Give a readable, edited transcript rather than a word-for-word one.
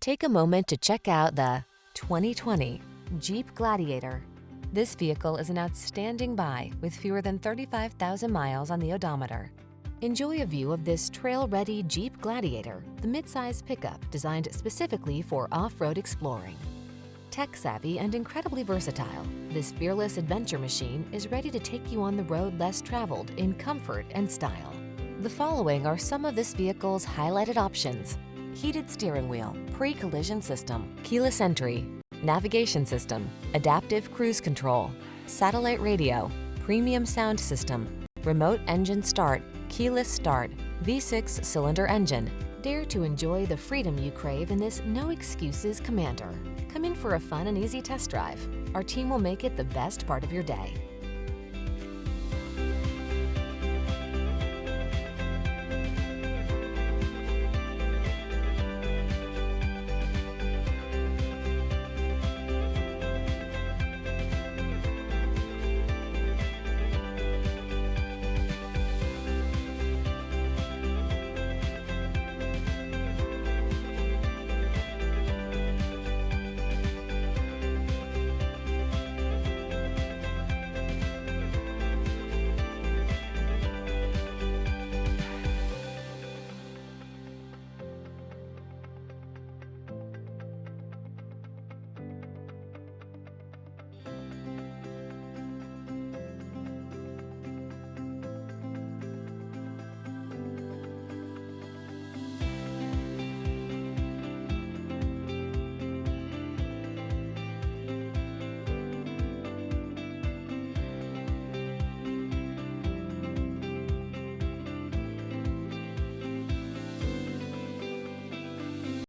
Take a moment to check out the 2020 Jeep Gladiator. This vehicle is an outstanding buy with fewer than 35,000 miles on the odometer. Enjoy a view of this trail-ready Jeep Gladiator, the midsize pickup designed specifically for off-road exploring. Tech-savvy and incredibly versatile, this fearless adventure machine is ready to take you on the road less traveled in comfort and style. The following are some of this vehicle's highlighted options: heated steering wheel, pre-collision system, keyless entry, navigation system, adaptive cruise control, satellite radio, premium sound system, remote engine start, keyless start, V6 cylinder engine. Dare to enjoy the freedom you crave in this no-excuses Commander. Come in for a fun and easy test drive. Our team will make it the best part of your day.